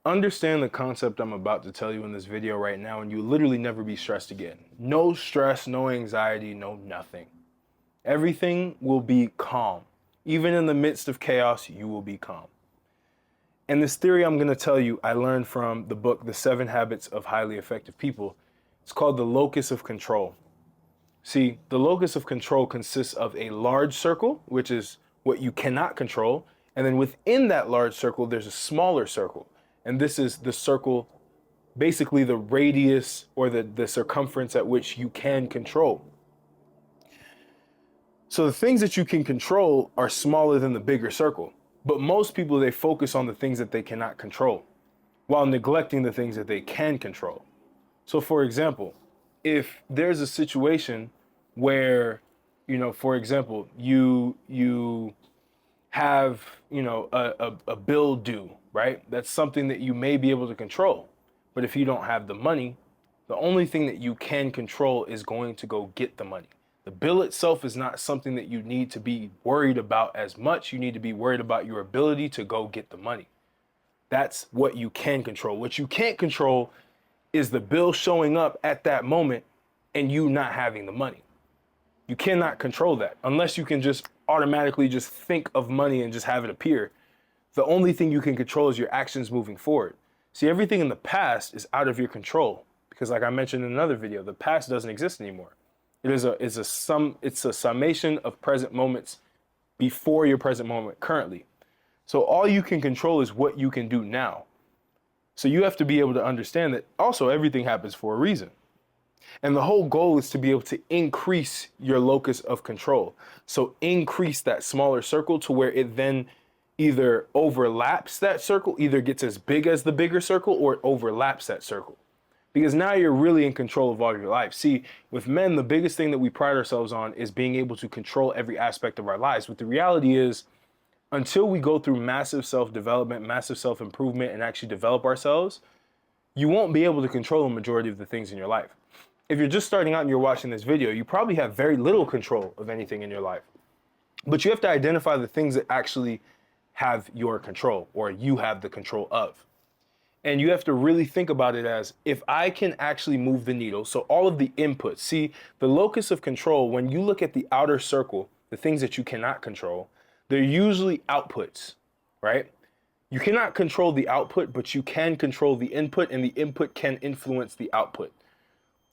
Understand the concept I'm about to tell you in this video right now, and you literally never be stressed again. No stress, no anxiety, no nothing. Everything will be calm. Even in the midst of chaos, you will be calm. And this theory I'm going to tell you, I learned from the book, The 7 Habits of Highly Effective People. It's called the locus of control. See, the locus of control consists of a large circle, which is what you cannot control. And then within that large circle, there's a smaller circle. And this is the circle, basically the radius or the circumference at which you can control. So the things that you can control are smaller than the bigger circle. But most people, they focus on the things that they cannot control while neglecting the things that they can control. So for example, if there's a situation where, for example, you have, a bill due, right? That's something that you may be able to control. But if you don't have the money, the only thing that you can control is going to go get the money. The bill itself is not something that you need to be worried about as much. You need to be worried about your ability to go get the money. That's what you can control. What you can't control is the bill showing up at that moment and you not having the money. You cannot control that unless you can just automatically just think of money and just have it appear. The only thing you can control is your actions moving forward. See, everything in the past is out of your control because, like I mentioned in another video, the past doesn't exist anymore. It's a summation of present moments before your present moment currently. So all you can control is what you can do now. So you have to be able to understand that also everything happens for a reason. And the whole goal is to be able to increase your locus of control. So increase that smaller circle to where it then either overlaps that circle, either gets as big as the bigger circle, or it overlaps that circle. Because now you're really in control of all of your life. See, with men, the biggest thing that we pride ourselves on is being able to control every aspect of our lives. But the reality is, until we go through massive self-development, massive self-improvement, and actually develop ourselves, you won't be able to control the majority of the things in your life. If you're just starting out and you're watching this video, you probably have very little control of anything in your life. But you have to identify the things that actually have your control, or you have the control of. And you have to really think about it as, if I can actually move the needle, so all of the inputs, see, the locus of control, when you look at the outer circle, the things that you cannot control, they're usually outputs, right? You cannot control the output, but you can control the input, and the input can influence the output.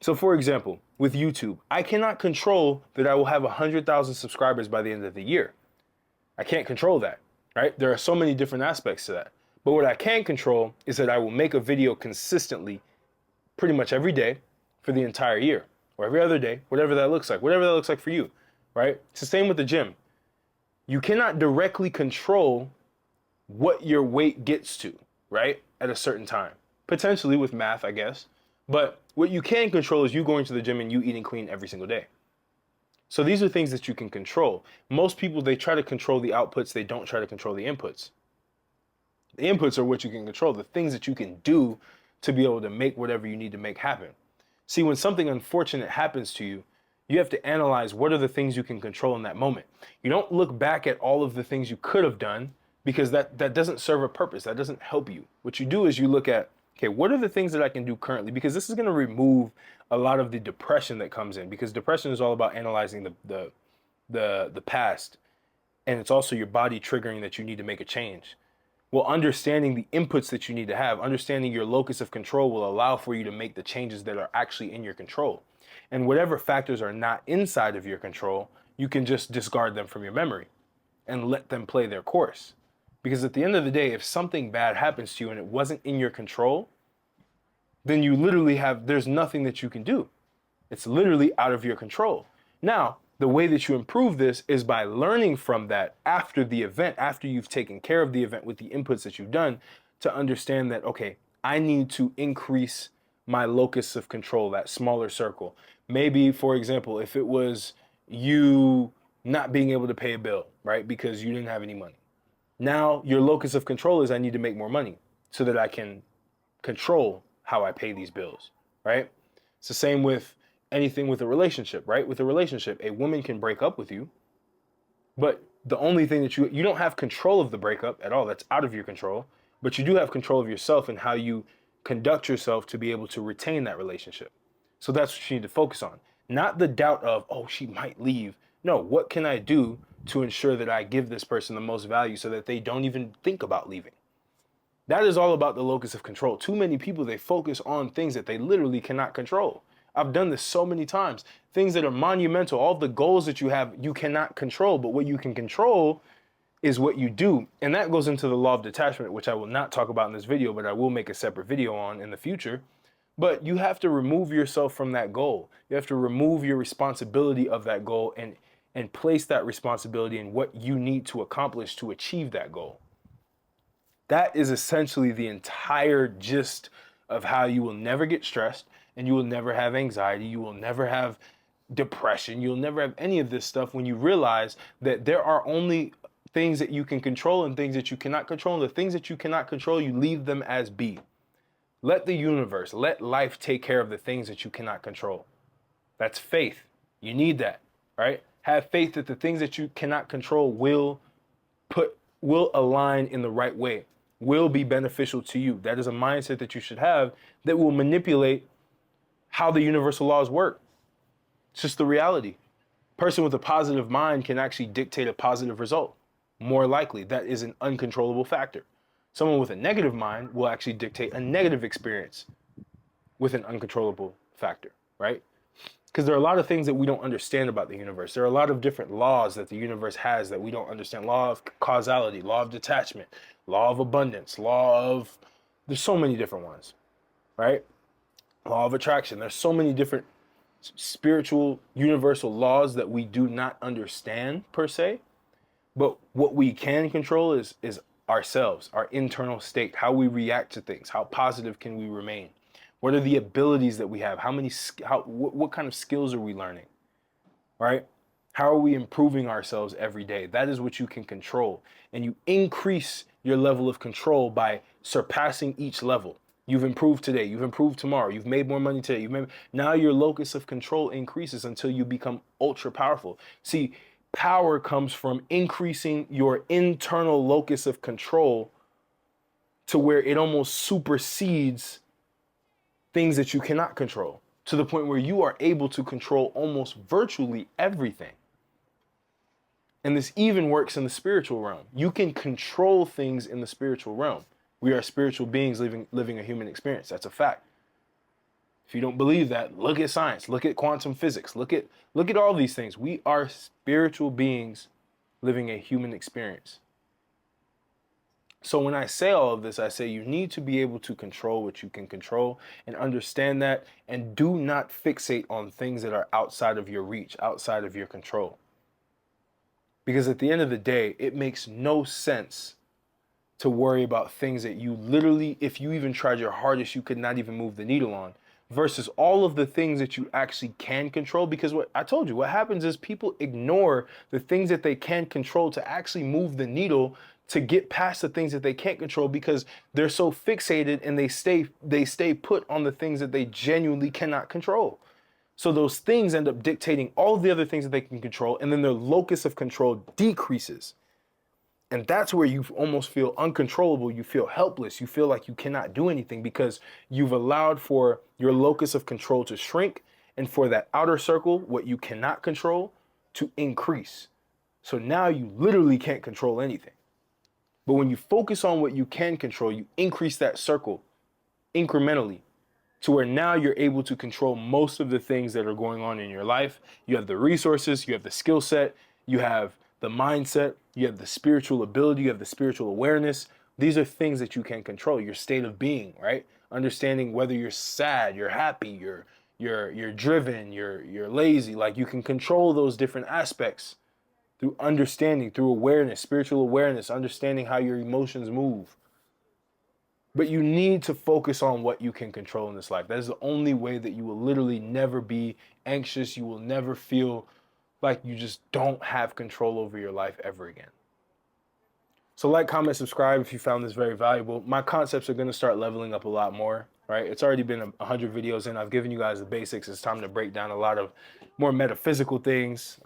So for example, with YouTube, I cannot control that I will have 100,000 subscribers by the end of the year. I can't control that, right? There are so many different aspects to that. But what I can control is that I will make a video consistently pretty much every day for the entire year, or every other day, whatever that looks like for you, right? It's the same with the gym. You cannot directly control what your weight gets to, right? At a certain time, potentially with math, I guess. But what you can control is you going to the gym and you eating clean every single day. So these are things that you can control. Most people, they try to control the outputs. They don't try to control the inputs. The inputs are what you can control, the things that you can do to be able to make whatever you need to make happen. See, when something unfortunate happens to you, you have to analyze what are the things you can control in that moment. You don't look back at all of the things you could have done, because that doesn't serve a purpose. That doesn't help you. What you do is you look at, okay, what are the things that I can do currently? Because this is going to remove a lot of the depression that comes in, because depression is all about analyzing the past. And it's also your body triggering that you need to make a change. Well, understanding the inputs that you need to have, understanding your locus of control will allow for you to make the changes that are actually in your control. And whatever factors are not inside of your control, you can just discard them from your memory and let them play their course. Because at the end of the day, if something bad happens to you and it wasn't in your control, then you literally there's nothing that you can do. It's literally out of your control. Now, the way that you improve this is by learning from that after the event, after you've taken care of the event with the inputs that you've done, to understand that, okay, I need to increase my locus of control, that smaller circle. Maybe, for example, if it was you not being able to pay a bill, right, because you didn't have any money. Now your locus of control is I need to make more money so that I can control how I pay these bills, right? It's the same with anything with a relationship, right? With a relationship, a woman can break up with you, but the only thing that you don't have control of the breakup at all. That's out of your control. but you do have control of yourself and how you conduct yourself to be able to retain that relationship. So that's what you need to focus on. Not the doubt of, oh, she might leave. No, what can I do to ensure that I give this person the most value so that they don't even think about leaving? That is all about the locus of control. Too many people, they focus on things that they literally cannot control. I've done this so many times. Things that are monumental, all the goals that you have, you cannot control. But what you can control is what you do. And that goes into the law of detachment, which I will not talk about in this video, but I will make a separate video on in the future. But you have to remove yourself from that goal. You have to remove your responsibility of that goal and place that responsibility in what you need to accomplish to achieve that goal. That is essentially the entire gist of how you will never get stressed and you will never have anxiety. You will never have depression. You'll never have any of this stuff when you realize that there are only things that you can control and things that you cannot control. And the things that you cannot control, you leave them as be. Let the universe, let life take care of the things that you cannot control. That's faith. You need that, right? Have faith that the things that you cannot control will align in the right way, will be beneficial to you. That is a mindset that you should have that will manipulate how the universal laws work. It's just the reality. Person with a positive mind can actually dictate a positive result. More likely, that is an uncontrollable factor. Someone with a negative mind will actually dictate a negative experience with an uncontrollable factor, right? Because there are a lot of things that we don't understand about the universe. There are a lot of different laws that the universe has that we don't understand. Law of causality, law of detachment, law of abundance, there's so many different ones, right? Law of attraction. There's so many different spiritual, universal laws that we do not understand per se. But what we can control is ourselves, our internal state, how we react to things, how positive can we remain. What are the abilities that we have? What kind of skills are we learning, right? How are we improving ourselves every day? That is what you can control. And you increase your level of control by surpassing each level. You've improved today. You've improved tomorrow. You've made more money today. Now your locus of control increases until you become ultra powerful. See, power comes from increasing your internal locus of control to where it almost supersedes things that you cannot control, to the point where you are able to control almost virtually everything. And this even works in the spiritual realm. You can control things in the spiritual realm. We are spiritual beings living a human experience. That's a fact. If you don't believe that, look at science, look at quantum physics, look at all these things. We are spiritual beings living a human experience. So when I say all of this, I say you need to be able to control what you can control and understand that, and do not fixate on things that are outside of your reach, outside of your control. Because at the end of the day, it makes no sense to worry about things that you literally, if you even tried your hardest, you could not even move the needle on, versus all of the things that you actually can control. Because what I told you, what happens is people ignore the things that they can control to actually move the needle, to get past the things that they can't control, because they're so fixated and they stay put on the things that they genuinely cannot control. So those things end up dictating all of the other things that they can control, and then their locus of control decreases. And that's where you almost feel uncontrollable. You feel helpless. You feel like you cannot do anything because you've allowed for your locus of control to shrink, and for that outer circle, what you cannot control, to increase. So now you literally can't control anything. But when you focus on what you can control, you increase that circle incrementally to where now you're able to control most of the things that are going on in your life. You have the resources, you have the skill set, you have the mindset, you have the spiritual ability, you have the spiritual awareness. These are things that you can control, your state of being, right? Understanding whether you're sad, you're happy, you're driven, you're lazy. Like, you can control those different aspects through understanding, through awareness, spiritual awareness, understanding how your emotions move. But you need to focus on what you can control in this life. That is the only way that you will literally never be anxious. You will never feel like you just don't have control over your life ever again. So like, comment, subscribe if you found this very valuable. My concepts are going to start leveling up a lot more, right? It's already been 100 videos in. I've given you guys the basics. It's time to break down a lot of more metaphysical things,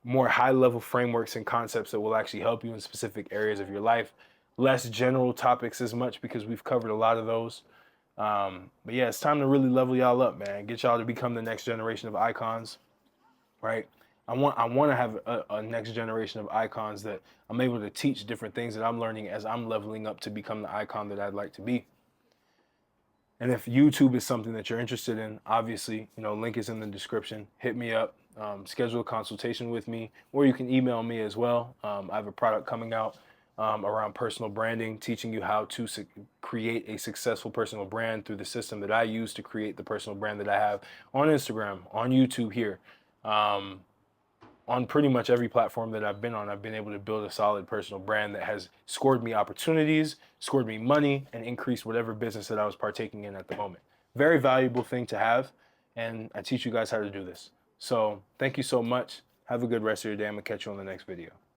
more high-level frameworks and concepts that will actually help you in specific areas of your life. less general topics as much because we've covered a lot of those. But yeah, it's time to really level y'all up, man. Get y'all to become the next generation of icons, right? I want to have a next generation of icons that I'm able to teach different things that I'm learning as I'm leveling up to become the icon that I'd like to be. And if YouTube is something that you're interested in, obviously, link is in the description. Hit me up, schedule a consultation with me, or you can email me as well. I have a product coming out around personal branding, teaching you how to create a successful personal brand through the system that I use to create the personal brand that I have on Instagram, on YouTube here. On pretty much every platform that I've been on, I've been able to build a solid personal brand that has scored me opportunities, scored me money, and increased whatever business that I was partaking in at the moment. Very valuable thing to have, and I teach you guys how to do this. So thank you so much. Have a good rest of your day. I'm gonna catch you on the next video.